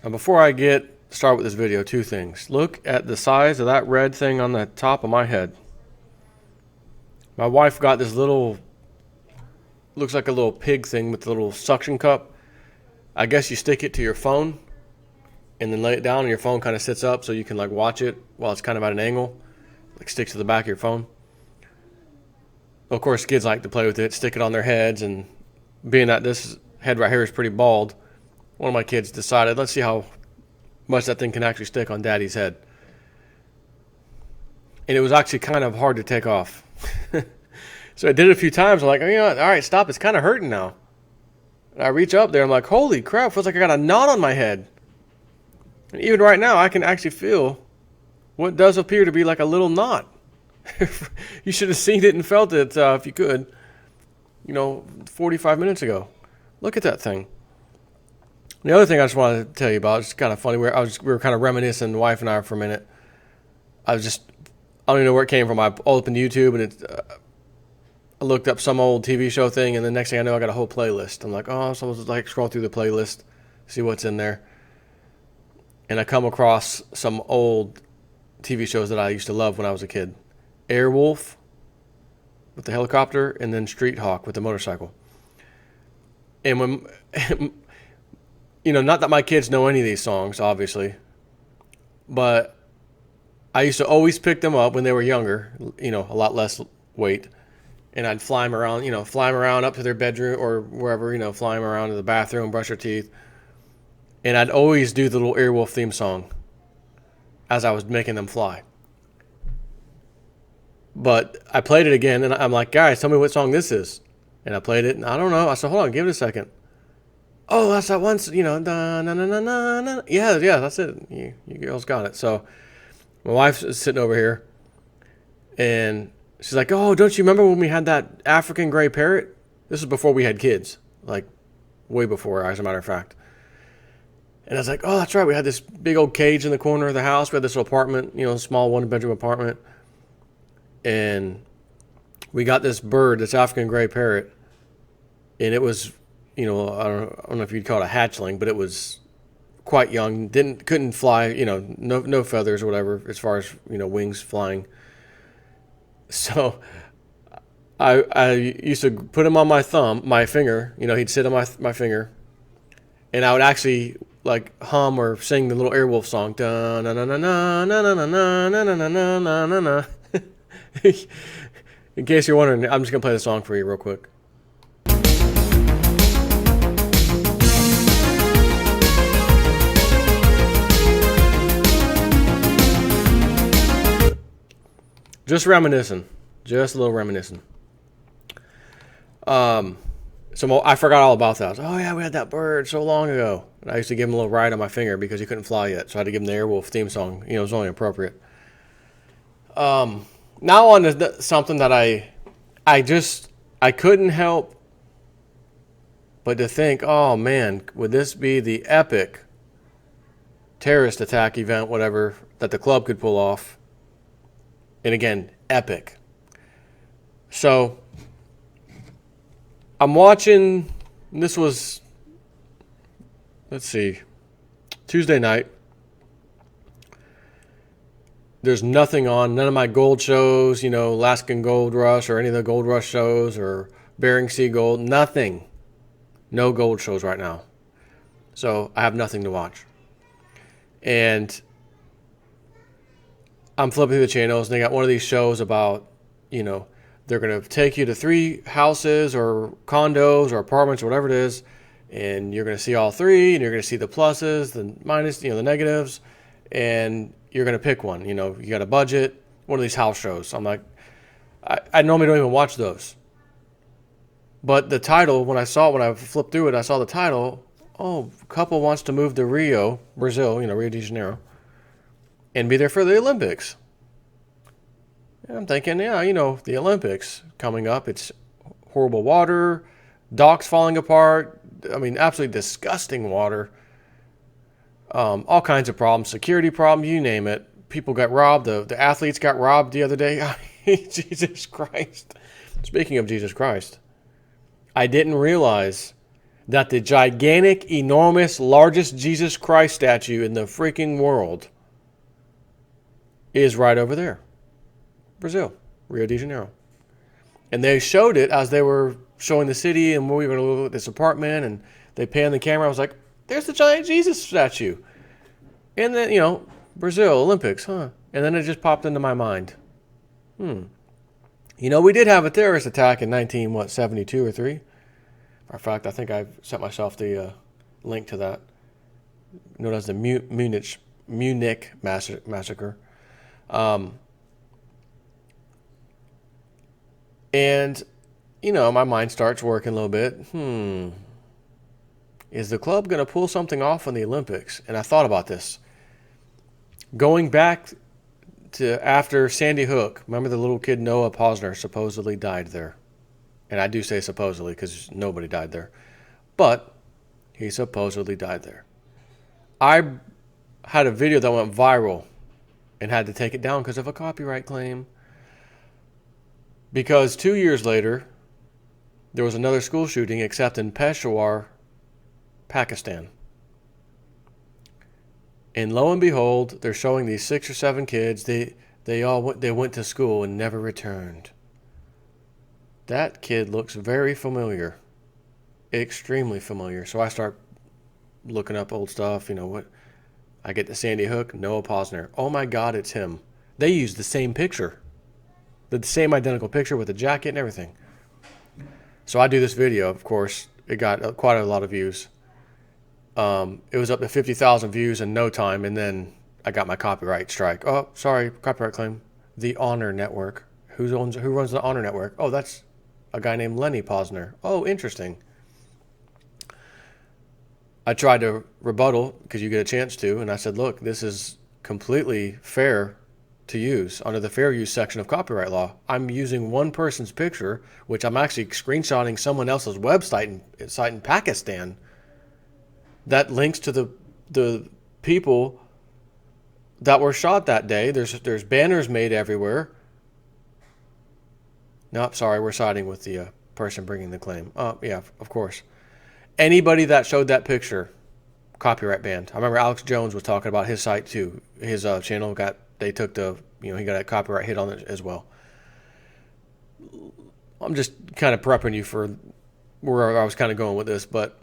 Now, before I get started with this video, two things. Look at the size of that red thing on the top of my head. My wife got this little, looks like a little pig thing with a little suction cup. I guess you stick it to your phone and then lay it down and your phone kind of sits up so you can like watch it while it's kind of at an angle. Like sticks to the back of your phone. Of course, kids like to play with it, stick it on their heads, and being that this head right here is pretty bald, one of my kids decided, let's see how much that thing can actually stick on Daddy's head. And it was actually kind of hard to take off. So I did it a few times. I'm like, all right, stop. It's kind of hurting now. And I reach up there. I'm like, holy crap, feels like I got a knot on my head. And even right now, I can actually feel what does appear to be like a little knot. You should have seen it and felt it if you could, 45 minutes ago. Look at that thing. The other thing I just wanted to tell you about, it's kind of funny. We were kind of reminiscing, the wife and I, for a minute. I don't even know where it came from. I opened YouTube and I looked up some old TV show thing, and the next thing I know, I got a whole playlist. I'm like, I'm supposed to like scroll through the playlist, see what's in there. And I come across some old TV shows that I used to love when I was a kid. Airwolf with the helicopter, and then Street Hawk with the motorcycle. And when, not that my kids know any of these songs, obviously, but I used to always pick them up when they were younger, a lot less weight. And I'd fly them around up to their bedroom or wherever, fly them around to the bathroom, brush their teeth. And I'd always do the little Airwolf theme song as I was making them fly. But I played it again, and I'm like, guys, tell me what song this is. And I played it, and I don't know. I said, hold on, give it a second. Oh, that's that one, da, na, na, na, na, na. Yeah, that's it. You girls got it. So my wife's sitting over here, and she's like, oh, don't you remember when we had that African gray parrot? This is before we had kids, like way before, as a matter of fact. And I was like, oh, that's right. We had this big old cage in the corner of the house. We had this little apartment, small one-bedroom apartment. And we got this bird, this African gray parrot. And it was, I don't know if you'd call it a hatchling, but it was quite young. Couldn't fly, no feathers or whatever as far as, wings flying. So I used to put him on my finger. He'd sit on my finger. And I would actually like hum or sing the little Airwolf song. Da na na na na na na na na na na na na na. In case you're wondering, I'm just gonna play the song for you real quick. Just reminiscing, just a little reminiscing. So I forgot all about that. I was like, oh yeah, we had that bird so long ago. And I used to give him a little ride on my finger because he couldn't fly yet. So I had to give him the Airwolf theme song. It was only appropriate. Now on to something that I couldn't help but to think, oh man, would this be the epic terrorist attack event, whatever, that the club could pull off? And again, epic. So I'm watching, this was, Tuesday night. There's nothing on, none of my gold shows, Alaskan Gold Rush or any of the Gold Rush shows or Bering Sea Gold, nothing. No gold shows right now. So I have nothing to watch. And I'm flipping through the channels, and they got one of these shows about, they're going to take you to 3 houses or condos or apartments or whatever it is, and you're going to see all 3, and you're going to see the pluses, the minus, the negatives, and you're going to pick one. You got a budget, one of these house shows. I'm like, I normally don't even watch those. But the title, when I flipped through it, I saw the title, couple wants to move to Rio, Brazil, Rio de Janeiro, and be there for the Olympics. And I'm thinking, the Olympics coming up. It's horrible water, docks falling apart. I mean, absolutely disgusting water. All kinds of problems, security problems, you name it. People got robbed. The athletes got robbed the other day. Jesus Christ. Speaking of Jesus Christ, I didn't realize that the gigantic, enormous, largest Jesus Christ statue in the freaking world is right over there. Brazil, Rio de Janeiro. And they showed it as they were showing the city, and we were going to look at this apartment, and they panned the camera. I was like, there's the giant Jesus statue. And then, Brazil, Olympics, huh? And then it just popped into my mind. We did have a terrorist attack in 1972 or 3. In fact, I think I've sent myself the link to that. Known as the Munich massacre. And, my mind starts working a little bit. Is the club going to pull something off in the Olympics? And I thought about this. Going back to after Sandy Hook, remember the little kid Noah Posner supposedly died there. And I do say supposedly because nobody died there. But he supposedly died there. I had a video that went viral and had to take it down because of a copyright claim. Because 2 years later, there was another school shooting, except in Peshawar, Pakistan. And lo and behold, they're showing these 6 or 7 kids. They went to school and never returned. That kid looks very familiar, extremely familiar. So I start looking up old stuff. What? I get to Sandy Hook, Noah Posner. Oh my God, it's him. They used the same picture, the same identical picture with the jacket and everything. So I do this video. Of course, it got quite a lot of views. It was up to 50,000 views in no time, and then I got my copyright strike. Oh, sorry, copyright claim. The Honor Network. Who runs the Honor Network? Oh, that's a guy named Lenny Posner. Oh, interesting. I tried to rebuttal because you get a chance to, and I said, look, this is completely fair to use under the fair use section of copyright law. I'm using one person's picture, which I'm actually screenshotting someone else's website site in Pakistan that links to the people that were shot that day. There's banners made everywhere. No, sorry, we're siding with the person bringing the claim. Yeah, of course. Anybody that showed that picture, copyright banned. I remember Alex Jones was talking about his site too. His channel he got a copyright hit on it as well. I'm just kind of prepping you for where I was kind of going with this, but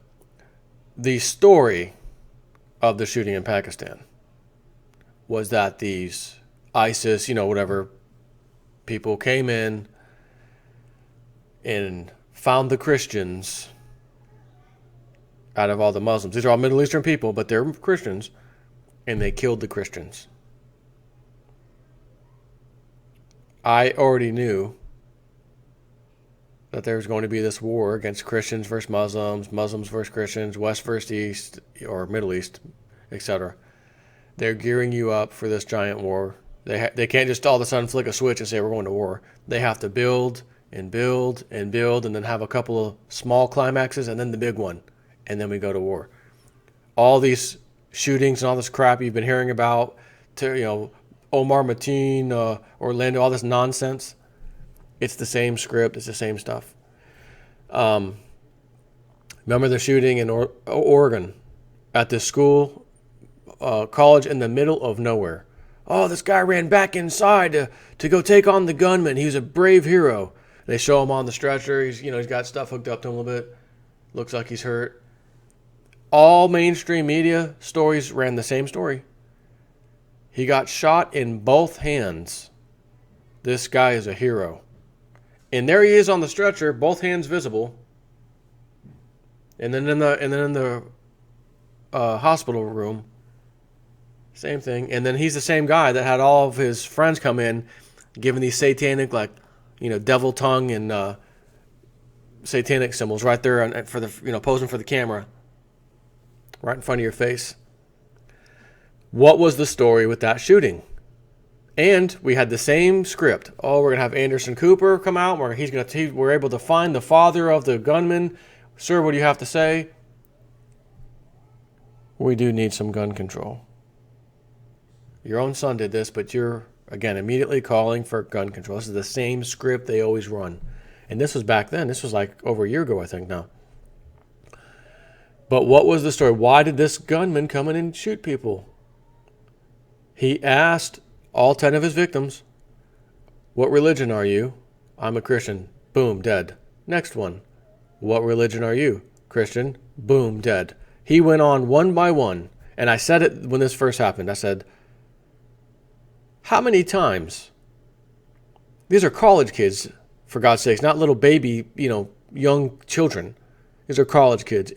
the story of the shooting in Pakistan was that these ISIS, whatever, people came in and found the Christians out of all the Muslims. These are all Middle Eastern people, but they're Christians, and they killed the Christians. I already knew that there was going to be this war against Christians versus Muslims, Muslims versus Christians, West versus East, or Middle East, etc. They're gearing you up for this giant war. They can't just all of a sudden flick a switch and say we're going to war. They have to build and build and build, and then have a couple of small climaxes, and then the big one, and then we go to war. All these shootings and all this crap you've been hearing about, Omar Mateen, Orlando, all this nonsense. It's the same script. It's the same stuff. Remember the shooting in Oregon at this school, college in the middle of nowhere. Oh, this guy ran back inside to go take on the gunman. He was a brave hero. They show him on the stretcher. He's got stuff hooked up to him a little bit. Looks like he's hurt. All mainstream media stories ran the same story. He got shot in both hands. This guy is a hero. And there he is on the stretcher, both hands visible. And then in the hospital room, same thing. And then he's the same guy that had all of his friends come in, giving these satanic, devil tongue and satanic symbols right there for the posing for the camera, right in front of your face. What was the story with that shooting? And we had the same script. Oh, we're going to have Anderson Cooper come out. We're able to find the father of the gunman. Sir, what do you have to say? We do need some gun control. Your own son did this, but you're, again, immediately calling for gun control. This is the same script they always run. And this was back then. This was like over a year ago, I think now. But what was the story? Why did this gunman come in and shoot people? He asked all 10 of his victims, "What religion are you?" "I'm a Christian." Boom, dead. Next one. "What religion are you?" "Christian." Boom, dead. He went on one by one. And I said it when this first happened. I said, how many times? These are college kids, for God's sakes, not little baby, young children. These are college kids.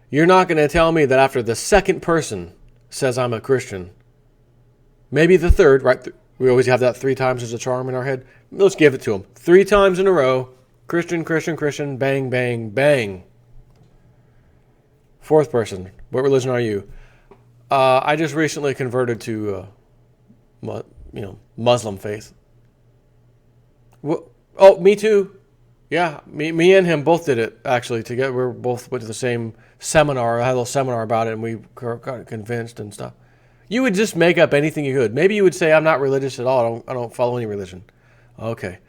You're not going to tell me that after the second person says I'm a Christian, maybe the third, right? We always have that 3 times as a charm in our head. Let's give it to them. 3 times in a row. Christian, Christian, Christian, bang, bang, bang. Fourth person, what religion are you? I just recently converted to, Muslim faith. Oh, me too. Yeah, me and him both did it, actually, together. We both went to the same seminar. I had a little seminar about it, and we got convinced and stuff. You would just make up anything you could. Maybe you would say, I'm not religious at all. I don't follow any religion. Okay.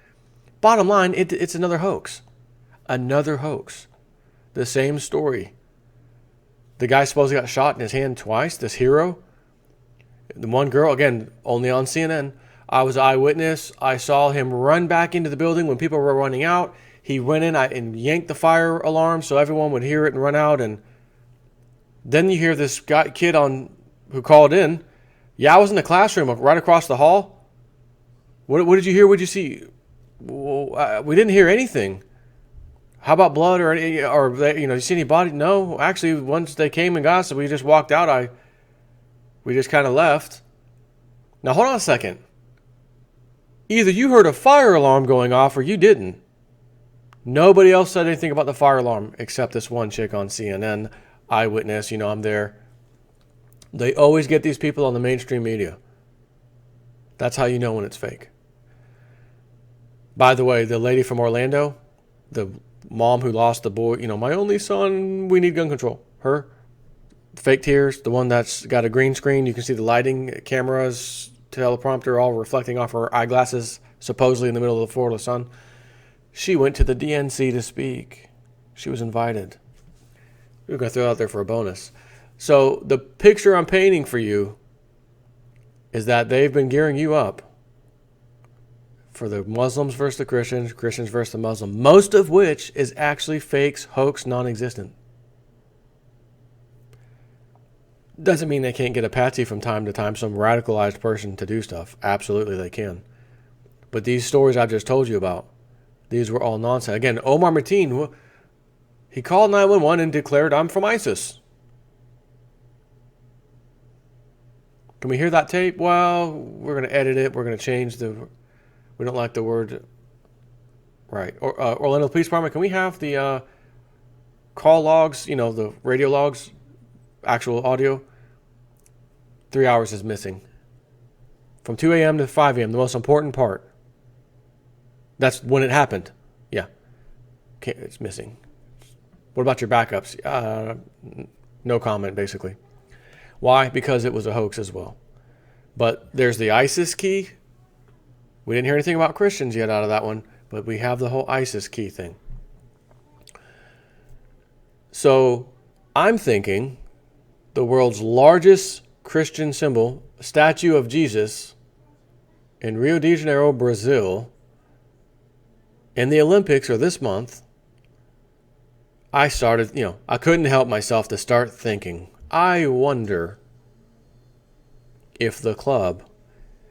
Bottom line, it's another hoax. Another hoax. The same story. The guy supposedly got shot in his hand twice, this hero. The one girl, again, only on CNN. I was an eyewitness. I saw him run back into the building when people were running out. He went in and yanked the fire alarm so everyone would hear it and run out. And then you hear this kid who called in. Yeah, I was in the classroom right across the hall. What did you hear? What did you see? Well, we didn't hear anything. How about blood or you see any body? No, actually, once they came and got us, we just walked out. We just kind of left. Now, hold on a second. Either you heard a fire alarm going off or you didn't. Nobody else said anything about the fire alarm except this one chick on CNN, eyewitness. I'm there. They always get these people on the mainstream media. That's how you know when it's fake. By the way, the lady from Orlando, the mom who lost the boy, my only son, we need gun control. Her, fake tears, the one that's got a green screen. You can see the lighting, cameras, teleprompter all reflecting off her eyeglasses, supposedly in the middle of the Florida sun. She went to the DNC to speak. She was invited. We're going to throw it out there for a bonus. So the picture I'm painting for you is that they've been gearing you up for the Muslims versus the Christians, Christians versus the Muslims, most of which is actually fakes, hoax, non-existent. Doesn't mean they can't get a patsy from time to time, some radicalized person to do stuff. Absolutely they can. But these stories I've just told you about, these were all nonsense. Again, Omar Mateen, he called 911 and declared, I'm from ISIS. Can we hear that tape? Well, we're going to edit it. We're going to change we don't like the word. Right. Orlando Police Department, can we have the call logs, the radio logs, actual audio? 3 hours is missing. From 2 a.m. to 5 a.m., the most important part. That's when it happened. Yeah. It's missing. What about your backups? No comment, basically. Why? Because it was a hoax as well. But there's the ISIS key. We didn't hear anything about Christians yet out of that one, but we have the whole ISIS key thing. So I'm thinking the world's largest Christian symbol, statue of Jesus, in Rio de Janeiro, Brazil, in the Olympics or this month, I started, I couldn't help myself to start thinking, I wonder if the club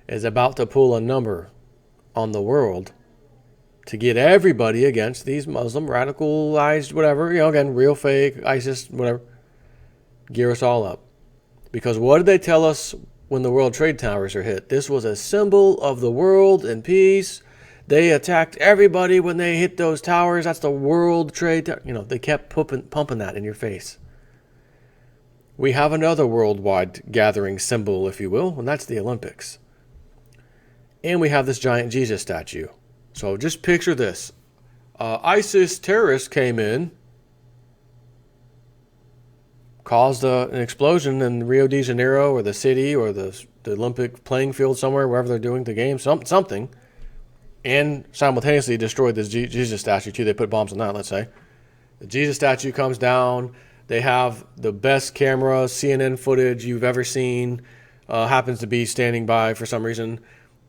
is about to pull a number on the world to get everybody against these Muslim radicalized, whatever, again, real fake, ISIS, whatever, gear us all up. Because what did they tell us when the World Trade Towers are hit? This was a symbol of the world and peace. They attacked everybody when they hit those towers. That's the World Trade Tower. They kept pumping that in your face. We have another worldwide gathering symbol, if you will, and that's the Olympics. And we have this giant Jesus statue. So just picture this. ISIS terrorists came in, caused an explosion in Rio de Janeiro or the city or the Olympic playing field somewhere, wherever they're doing the game, something, and simultaneously destroyed this Jesus statue too. They put bombs on that, let's say. The Jesus statue comes down. They have the best camera, CNN footage you've ever seen. Happens to be standing by for some reason,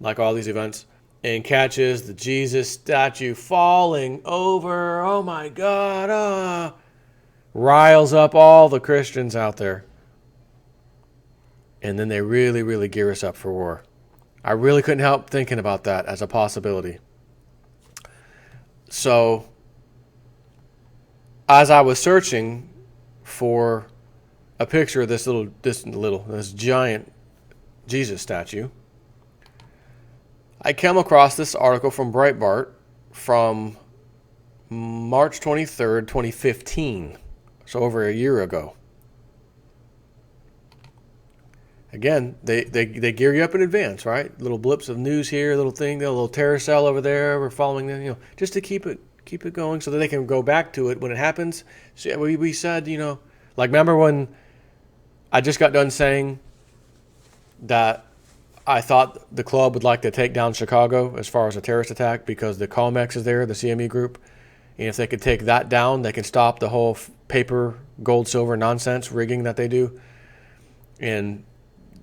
like all these events, and catches the Jesus statue falling over. Oh my God. Riles up all the Christians out there. And then they really, really gear us up for war. I really couldn't help thinking about that as a possibility. So, as I was searching for a picture of this giant Jesus statue, I came across this article from Breitbart from March 23rd, 2015. So over a year ago. Again, they gear you up in advance, right? Little blips of news here, little thing, a little terror cell over there. We're following them, just to keep it going, so that they can go back to it when it happens. So we said, like, remember when I just got done saying that I thought the club would like to take down Chicago as far as a terrorist attack because the COMEX is there, the CME group, and if they could take that down, they can stop the whole paper, gold, silver nonsense rigging that they do, and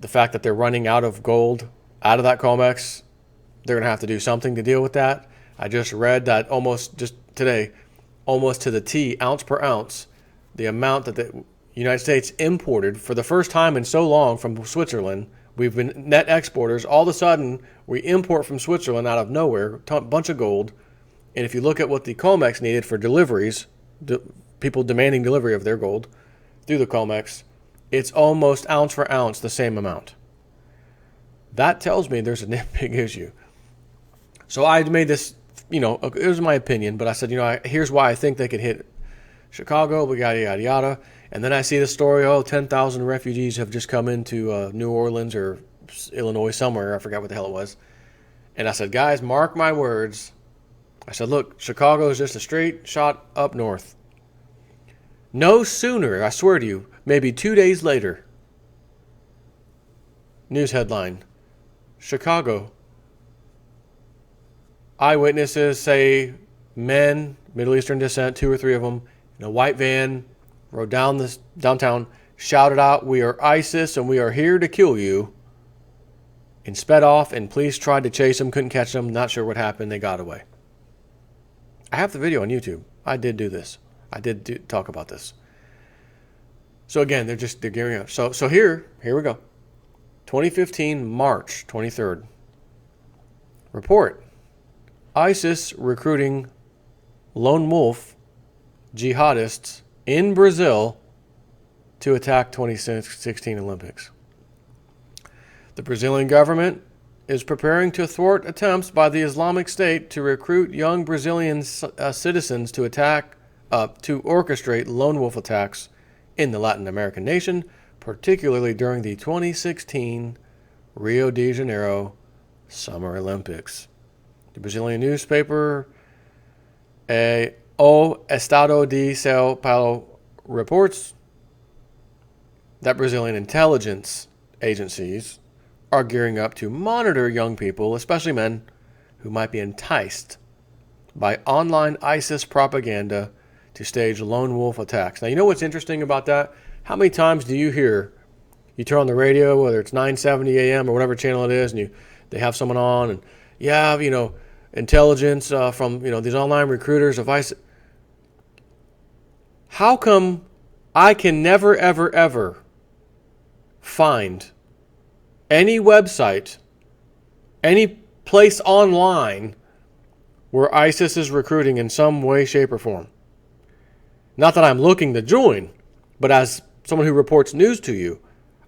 the fact that they're running out of gold out of that COMEX, they're going to have to do something to deal with that. I just read that just today, almost to the T, ounce per ounce, the amount that the United States imported for the first time in so long from Switzerland. We've been net exporters. All of a sudden, we import from Switzerland out of nowhere, a bunch of gold. And if you look at what the COMEX needed for deliveries, people demanding delivery of their gold through the COMEX, it's almost ounce for ounce the same amount. That tells me there's a big issue. So I made this, it was my opinion, but I said, here's why I think they could hit Chicago, yada, yada, yada. And then I see the story, 10,000 refugees have just come into New Orleans or Illinois somewhere. I forgot what the hell it was. And I said, guys, mark my words. I said, look, Chicago is just a straight shot up north. No sooner, I swear to you, maybe 2 days later, news headline, Chicago. Eyewitnesses say men, Middle Eastern descent, 2 or 3 of them, in a white van, rode down this downtown, shouted out, "We are ISIS and we are here to kill you," and sped off, and police tried to chase them, couldn't catch them, not sure what happened, they got away. I have the video on YouTube. I did do this. I did talk about this. So again, they're gearing up. So here we go. 2015, March 23rd. Report. ISIS recruiting lone wolf jihadists in Brazil to attack 2016 Olympics. The Brazilian government is preparing to thwart attempts by the Islamic State to recruit young Brazilian citizens to orchestrate lone wolf attacks in the Latin American nation, particularly during the 2016 Rio de Janeiro Summer Olympics. The Brazilian newspaper O Estado de São Paulo reports that Brazilian intelligence agencies are gearing up to monitor young people, especially men, who might be enticed by online ISIS propaganda to stage lone wolf attacks. Now, you know what's interesting about that? How many times do you hear, you turn on the radio, whether it's 970 AM or whatever channel it is, and they have someone on, and intelligence from these online recruiters of ISIS. How come I can never, ever, ever find any website, any place online where ISIS is recruiting in some way, shape, or form? Not that I'm looking to join, but as someone who reports news to you,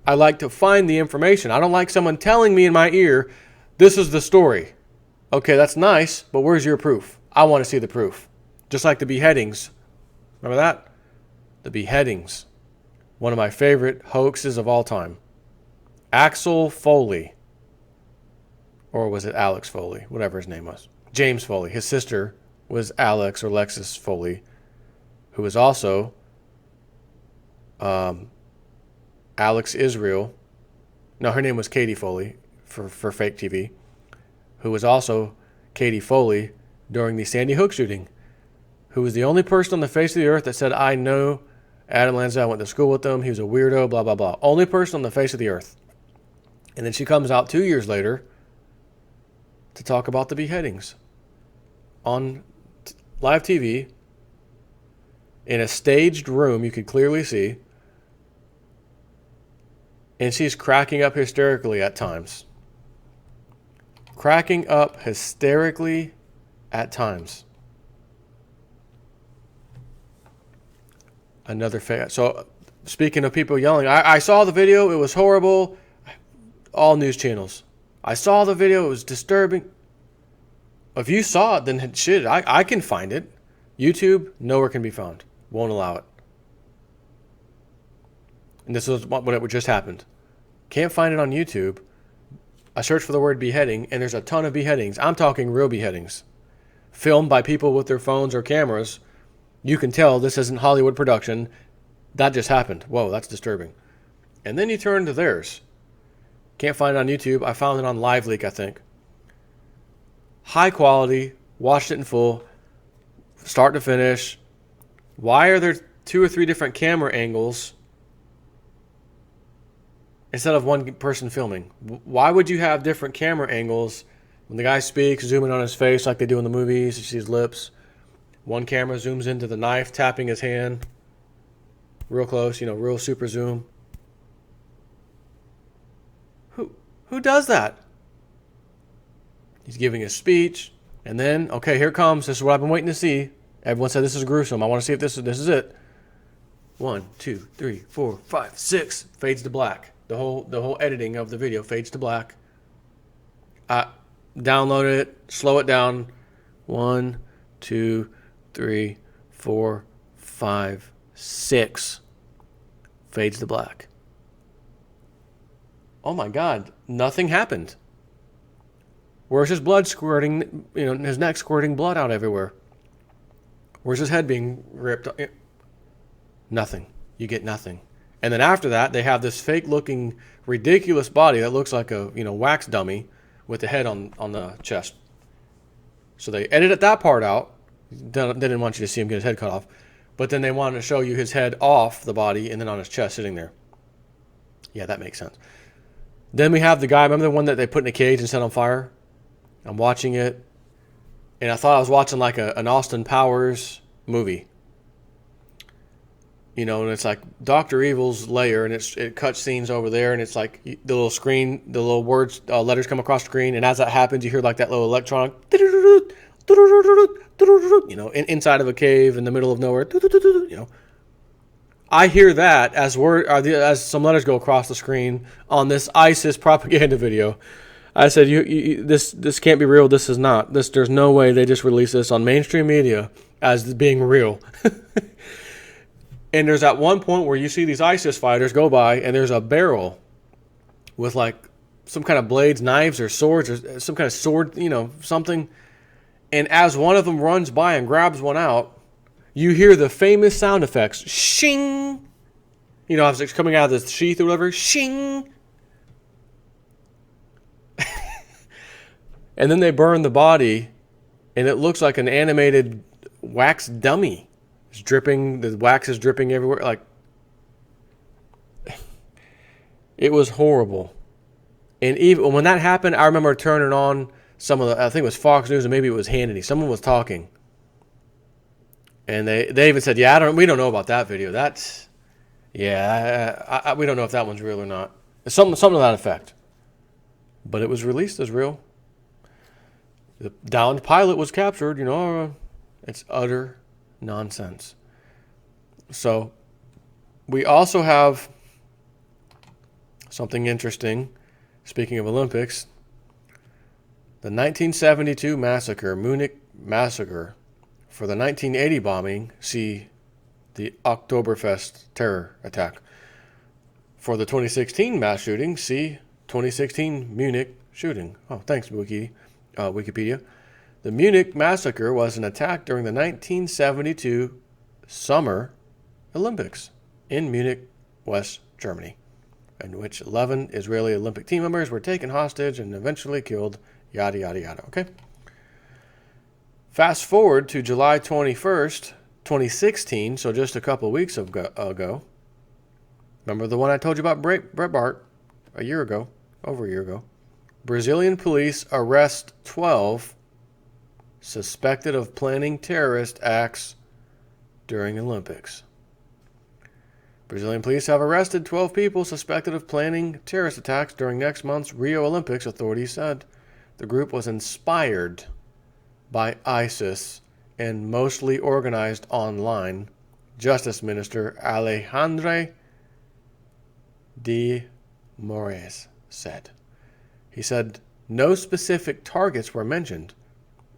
I like to find the information. I don't like someone telling me in my ear, this is the story. Okay, that's nice, but where's your proof? I want to see the proof. Just like the beheadings. Remember that? The beheadings. One of my favorite hoaxes of all time. Axel Foley. Or was it Alex Foley? Whatever his name was. James Foley. His sister was Alex or Lexis Foley, who was also Alex Israel. No, her name was Katie Foley for fake TV, who was also Katie Foley during the Sandy Hook shooting, who was the only person on the face of the earth that said, I know Adam Lansdale went to school with him. He was a weirdo, blah, blah, blah. Only person on the face of the earth. And then she comes out 2 years later to talk about the beheadings on live TV in a staged room you could clearly see. And she's cracking up hysterically at times. Cracking up hysterically at times. Another fake. So, speaking of people yelling, I saw the video. It was horrible. All news channels. I saw the video. It was disturbing. If you saw it, then shit, I can find it. YouTube, nowhere can be found. Won't allow it. And this was what it just happened. Can't find it on YouTube. I searched for the word beheading, and there's a ton of beheadings. I'm talking real beheadings. Filmed by people with their phones or cameras. You can tell this isn't Hollywood production. That just happened. Whoa, that's disturbing. And then you turn to theirs. Can't find it on YouTube. I found it on LiveLeak, I think. High quality. Watched it in full. Start to finish. Why are there 2 or 3 different camera angles instead of one person filming? Why would you have different camera angles when the guy speaks, zoom in on his face like they do in the movies, you see his lips. One camera zooms into the knife, tapping his hand. Real close, real super zoom. Who does that? He's giving a speech, and then, okay, here comes. This is what I've been waiting to see. Everyone said this is gruesome. I want to see if this is it. 1, 2, 3, 4, 5, 6. Fades to black. The whole editing of the video fades to black. Download it, slow it down. 1, 2, 3, 4, 5, 6. Fades to black. Oh my God, nothing happened. Where's his blood squirting, his neck squirting blood out everywhere? Where's his head being ripped? Nothing. You get nothing. And then after that, they have this fake-looking, ridiculous body that looks like a wax dummy with the head on the chest. So they edited that part out. They didn't want you to see him get his head cut off. But then they wanted to show you his head off the body and then on his chest sitting there. Yeah, that makes sense. Then we have the guy, remember the one that they put in a cage and set on fire? I'm watching it, and I thought I was watching like an Austin Powers movie. And it's like Dr. Evil's lair, and it cuts scenes over there, and it's like the little screen, the little words, letters come across the screen, and as that happens, you hear like that little electronic, inside of a cave in the middle of nowhere, I hear that as some letters go across the screen on this ISIS propaganda video. I said, this can't be real. This is not. There's no way they just released this on mainstream media as being real. And there's at one point where you see these ISIS fighters go by, and there's a barrel with like some kind of blades, knives, or swords, or some kind of sword, something. And as one of them runs by and grabs one out, you hear the famous sound effects, shing. As it's coming out of the sheath or whatever, shing. And then they burn the body, and it looks like an animated wax dummy. It's dripping, the wax is dripping everywhere. Like, it was horrible. And even when that happened, I remember turning on I think it was Fox News, and maybe it was Hannity. Someone was talking. And they even said, we don't know about that video. We don't know if that one's real or not. It's something to that effect. But it was released as real. The downed pilot was captured, It's utter nonsense. So, we also have something interesting. Speaking of Olympics, the 1972 massacre, Munich massacre, for the 1980 bombing, see the Oktoberfest terror attack. For the 2016 mass shooting, see 2016 Munich shooting. Oh, thanks, Wikipedia. The Munich massacre was an attack during the 1972 Summer Olympics in Munich, West Germany, in which 11 Israeli Olympic team members were taken hostage and eventually killed, yada, yada, yada. Okay? Fast forward to July 21st, 2016, so just a couple of weeks ago. Remember the one I told you about, Brett Bart, over a year ago. Brazilian police arrest 12 suspected of planning terrorist acts during Olympics. Brazilian police have arrested 12 people suspected of planning terrorist attacks during next month's Rio Olympics, authorities said. The group was inspired by ISIS and mostly organized online, Justice Minister Alexandre de Moraes said. He said no specific targets were mentioned,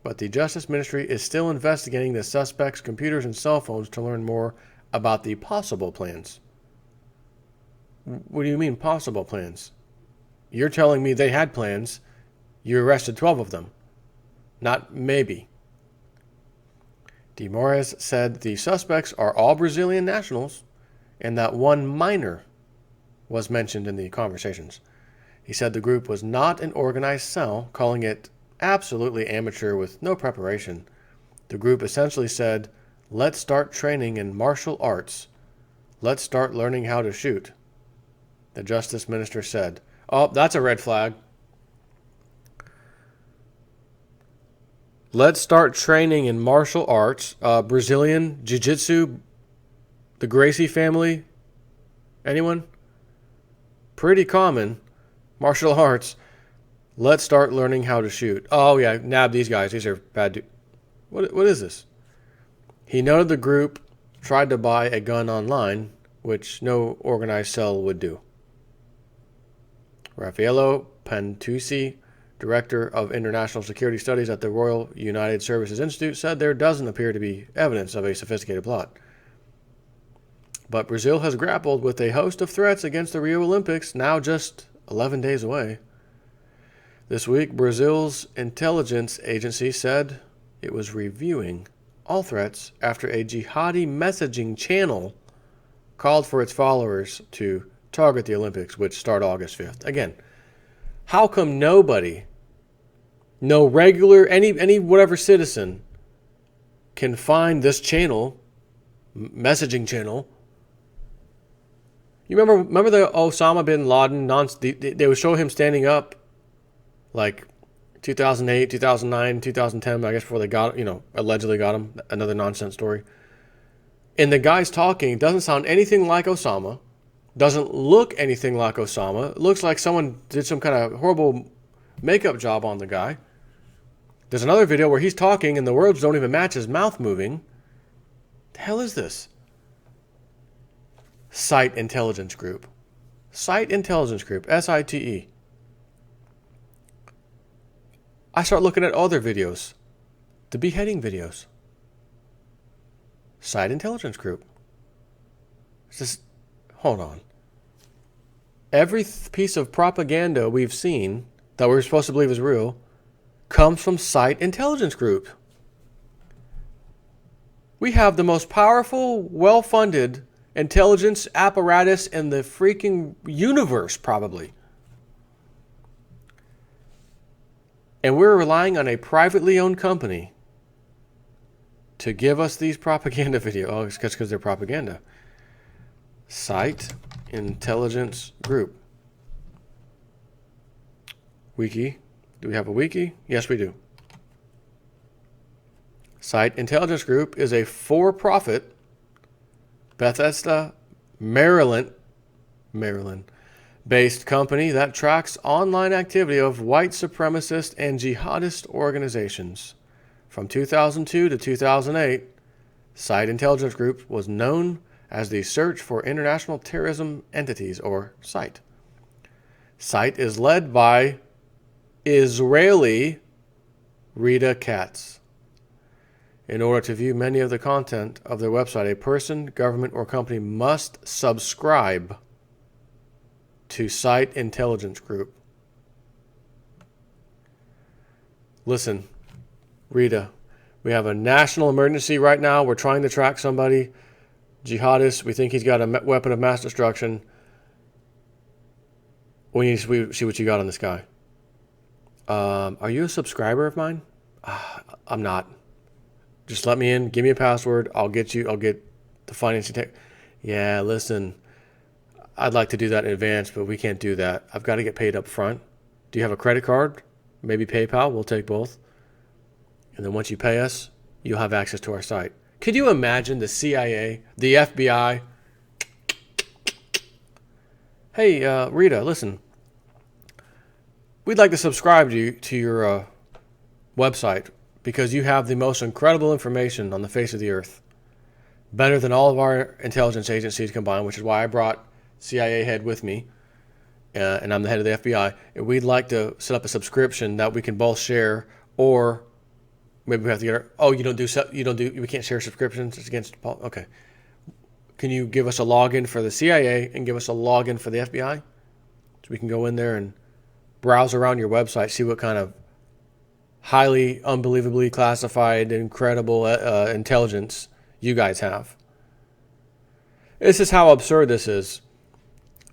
but the Justice Ministry is still investigating the suspects' computers and cell phones to learn more about the possible plans. What do you mean, possible plans? You're telling me they had plans. You arrested 12 of them. Not maybe. De Moraes said the suspects are all Brazilian nationals and that one minor was mentioned in the conversations. He said the group was not an organized cell, calling it absolutely amateur with no preparation. The group essentially said, let's start training in martial arts. Let's start learning how to shoot. The Justice Minister said, oh, that's a red flag. Let's start training in martial arts. Brazilian Jiu-Jitsu, the Gracie family. Anyone? Pretty common. Martial arts. Let's start learning how to shoot. Oh, yeah, nab these guys. These are bad dudes. What is this? He noted the group tried to buy a gun online, which no organized cell would do. Raffaello Pantucci, Director of International Security Studies at the Royal United Services Institute, said there doesn't appear to be evidence of a sophisticated plot. But Brazil has grappled with a host of threats against the Rio Olympics, now just 11 days away. This week, Brazil's intelligence agency said it was reviewing all threats after a jihadi messaging channel called for its followers to target the Olympics, which start August 5th. Again, how come nobody, no regular, any whatever citizen can find this channel, messaging channel? You remember the Osama bin Laden, they would show him standing up like 2008, 2009, 2010, I guess before they got, allegedly got him, another nonsense story. And the guy's talking, doesn't sound anything like Osama, doesn't look anything like Osama. It looks like someone did some kind of horrible makeup job on the guy. There's another video where he's talking and the words don't even match his mouth moving. The hell is this? Site Intelligence Group. Site Intelligence Group, SITE. I start looking at other videos, the beheading videos. Site Intelligence Group. It's just, hold on. Every piece of propaganda we've seen that we're supposed to believe is real comes from Site Intelligence Group. We have the most powerful, well-funded intelligence apparatus in the freaking universe, probably. And we're relying on a privately owned company to give us these propaganda videos. Oh, it's because they're propaganda. Site Intelligence Group. Wiki. Do we have a wiki? Yes, we do. Site Intelligence Group is a for-profit Bethesda, Maryland-based company that tracks online activity of white supremacist and jihadist organizations. From 2002 to 2008, Site Intelligence Group was known as the Search for International Terrorism Entities, or SITE. SITE is led by Israeli Rita Katz. In order to view many of the content of their website, a person, government, or company must subscribe to Site Intelligence Group. Listen, Rita, we have a national emergency right now. We're trying to track somebody, jihadist. We think he's got a weapon of mass destruction. We need to see what you got on this guy. Are you a subscriber of mine? I'm not. Just let me in. Give me a password. I'll get the financing tech. Yeah, listen, I'd like to do that in advance, but we can't do that. I've got to get paid up front. Do you have a credit card? Maybe PayPal? We'll take both. And then once you pay us, you'll have access to our site. Could you imagine the CIA, the FBI? Hey, Rita, listen. We'd like to subscribe to your website because you have the most incredible information on the face of the earth. Better than all of our intelligence agencies combined, which is why I brought CIA head with me, and I'm the head of the FBI. And we'd like to set up a subscription that we can both share, or maybe we have to get we can't share subscriptions. It's against, okay. Can you give us a login for the CIA and give us a login for the FBI? So we can go in there and browse around your website, see what kind of highly, unbelievably classified, incredible intelligence you guys have. This is how absurd this is.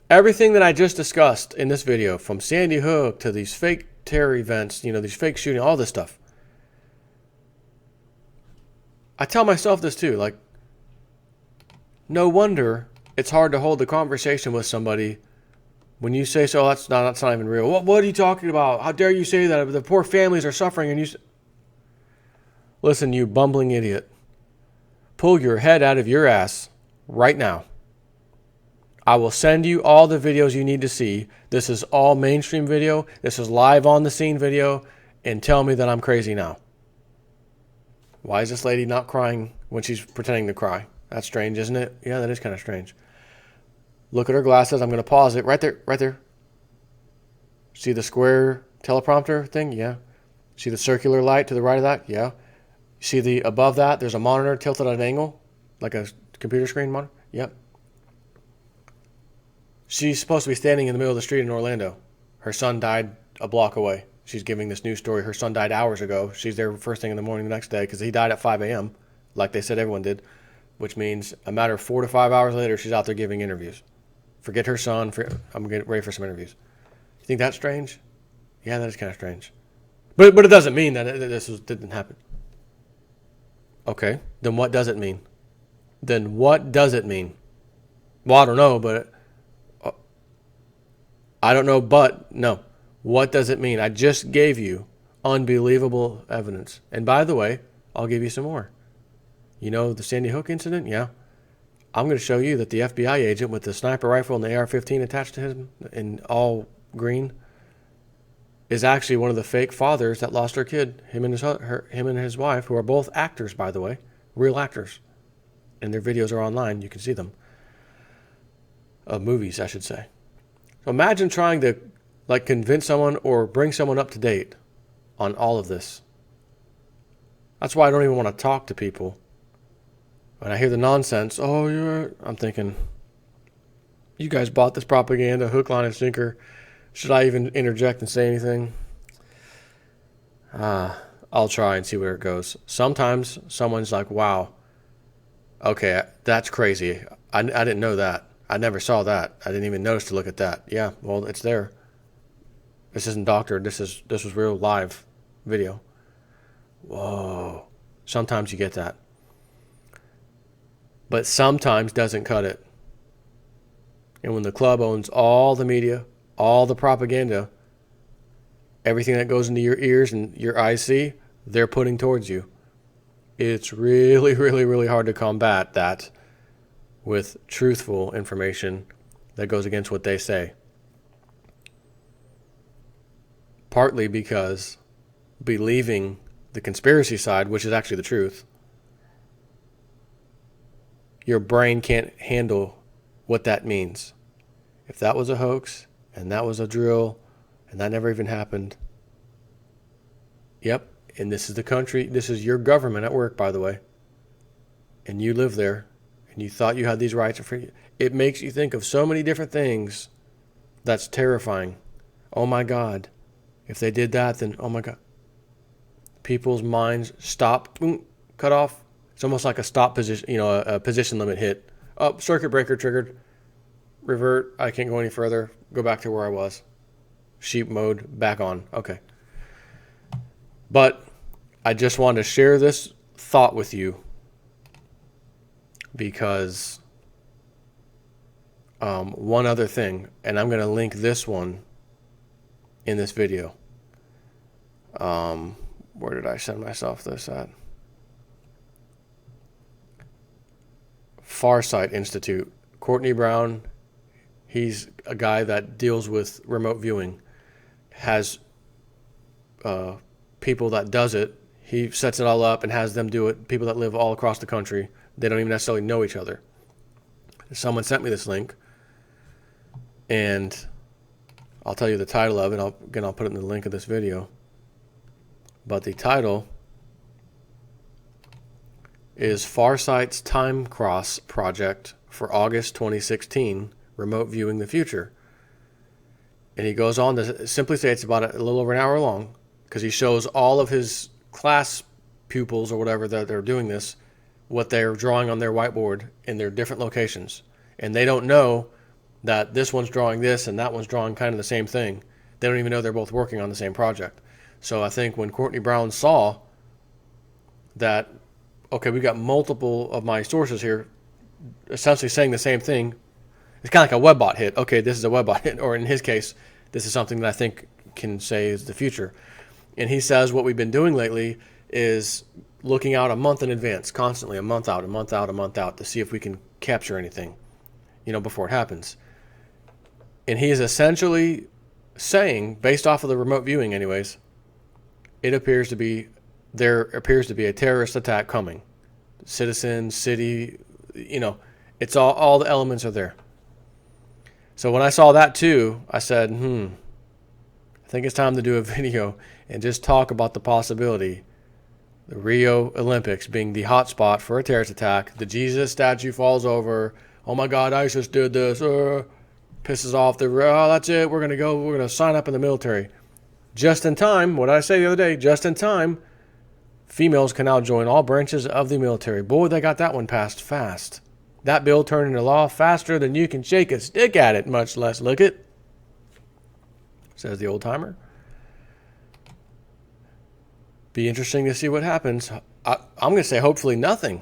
Everything that I just discussed in this video, from Sandy Hook to these fake terror events, these fake shootings, all this stuff. I tell myself this too, like, no wonder it's hard to hold the conversation with somebody when you say, so that's not even real. What are you talking about? How dare you say that? The poor families are suffering and you... Listen, you bumbling idiot. Pull your head out of your ass right now. I will send you all the videos you need to see. This is all mainstream video. This is live on the scene video. And tell me that I'm crazy now. Why is this lady not crying when she's pretending to cry? That's strange, isn't it? Yeah, that is kind of strange. Look at her glasses. I'm going to pause it. Right there. See the square teleprompter thing? Yeah. See the circular light to the right of that? Yeah. See the above that? There's a monitor tilted at an angle, like a computer screen monitor? Yep. She's supposed to be standing in the middle of the street in Orlando. Her son died a block away. She's giving this news story. Her son died hours ago. She's there first thing in the morning the next day because he died at 5 a.m., like they said everyone did, which means a matter of 4 to 5 hours later, she's out there giving interviews. Forget her son. I'm getting ready for some interviews. You think that's strange? Yeah, that is kind of strange. But it doesn't mean that this didn't happen. Okay, then what does it mean? Well, I don't know, but... no. What does it mean? I just gave you unbelievable evidence. And by the way, I'll give you some more. You know the Sandy Hook incident? Yeah. I'm going to show you that the FBI agent with the sniper rifle and the AR-15 attached to him in all green is actually one of the fake fathers that lost their kid, him and his wife, who are both actors, by the way, real actors. And their videos are online. You can see them. Movies, I should say. So imagine trying to convince someone or bring someone up to date on all of this. That's why I don't even want to talk to people. When I hear the nonsense, I'm thinking, you guys bought this propaganda, hook, line, and sinker. Should I even interject and say anything? I'll try and see where it goes. Sometimes someone's like, wow, okay, that's crazy. I didn't know that. I never saw that. I didn't even notice to look at that. Yeah, well, it's there. This isn't doctored. This was real live video. Whoa. Sometimes you get that. But sometimes doesn't cut it. And when the club owns all the media, all the propaganda, everything that goes into your ears and your eyes see, they're putting towards you. It's really, really, really hard to combat that with truthful information that goes against what they say. Partly because believing the conspiracy side, which is actually the truth, your brain can't handle what that means. If that was a hoax, and that was a drill, and that never even happened. Yep, and this is the country, this is your government at work, by the way. And you live there, and you thought you had these rights. It makes you think of so many different things that's terrifying. Oh my God. If they did that, then oh my God. People's minds stop, cut off. It's almost like a stop position, a position limit hit. Oh, circuit breaker triggered. Revert. I can't go any further. Go back to where I was. Sheep mode, back on. Okay. But I just wanted to share this thought with you, because one other thing, and I'm going to link this one in this video. Where did I send myself this at? Farsight Institute. Courtney Brown, he's a guy that deals with remote viewing, has people that does it. He sets it all up and has them do it, people that live all across the country. They don't even necessarily know each other. Someone sent me this link, and I'll tell you the title of it. I'll put it in the link of this video. But the title is Farsight's Time Cross Project for August 2016, Remote Viewing the Future. And he goes on to simply say it's about a little over an hour long, because he shows all of his class pupils or whatever that they're doing this, what they're drawing on their whiteboard in their different locations. And they don't know that this one's drawing this and that one's drawing kind of the same thing. They don't even know they're both working on the same project. So I think when Courtney Brown saw that, okay, we got multiple of my sources here essentially saying the same thing, it's kind of like a webbot hit. Okay, this is a webbot hit, or in his case, this is something that I think can say is the future. And he says what we've been doing lately is looking out a month in advance, constantly, a month out, a month out, a month out, to see if we can capture anything, before it happens. And he is essentially saying, based off of the remote viewing anyways, there appears to be a terrorist attack coming. Citizen, city, it's all the elements are there. So when I saw that too, I said, I think it's time to do a video and just talk about the possibility, the Rio Olympics being the hot spot for a terrorist attack. The Jesus statue falls over. Oh my God, ISIS did this. Pisses off that's it. We're going to sign up in the military. Just in time, what did I say the other day? Just in time, females can now join all branches of the military. Boy, they got that one passed fast. That bill turned into law faster than you can shake a stick at it, much less lick it, says the old timer. Be interesting to see what happens. I'm going to say hopefully nothing.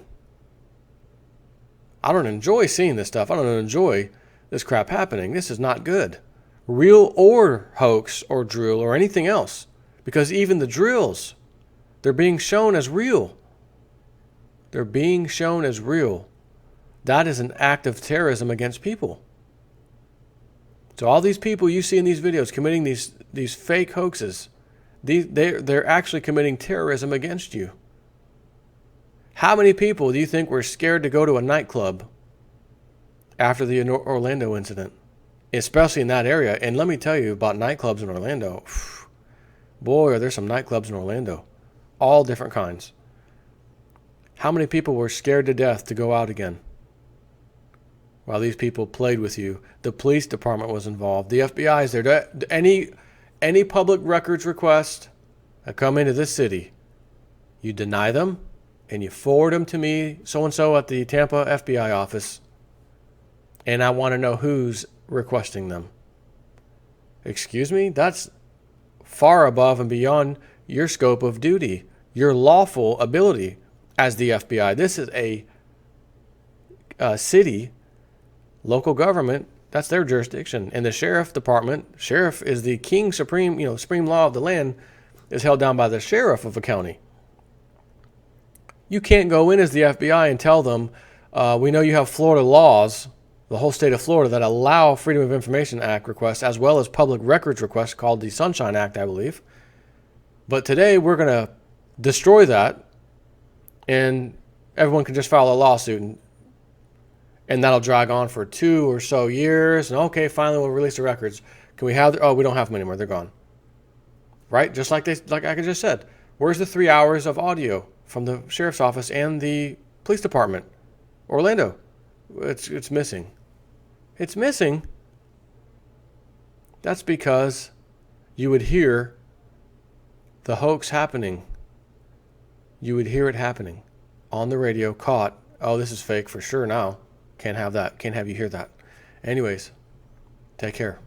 I don't enjoy seeing this stuff. I don't enjoy this crap happening. This is not good. Real or hoax or drill or anything else. Because even the drills, they're being shown as real. They're being shown as real. That is an act of terrorism against people. So all these people you see in these videos committing these fake hoaxes, they're actually committing terrorism against you. How many people do you think were scared to go to a nightclub after the Orlando incident? Especially in that area. And let me tell you about nightclubs in Orlando. Boy, are there some nightclubs in Orlando. All different kinds. How many people were scared to death to go out again? While these people played with you. The police department was involved. The FBI is there. Any public records request that come into this city, you deny them and you forward them to me, so-and-so at the Tampa FBI office, and I want to know who's requesting them. Excuse me? That's far above and beyond your scope of duty, your lawful ability as the FBI. This is a city, local government, that's their jurisdiction. And the sheriff is the king supreme law of the land is held down by the sheriff of a county. You can't go in as the FBI and tell them, we know you have Florida laws, the whole state of Florida, that allow Freedom of Information Act requests as well as public records requests called the Sunshine Act, I believe. But today we're going to destroy that and everyone can just file a lawsuit and that'll drag on for 2 or so years. And okay, finally we'll release the records. Can we have we don't have them anymore. They're gone. Right? Just like I just said. Where's the 3 hours of audio from the sheriff's office and the police department? Orlando. It's missing. It's missing. That's because you would hear the hoax happening. You would hear it happening on the radio, caught. Oh, this is fake for sure now. Can't have that. Can't have you hear that. Anyways, take care.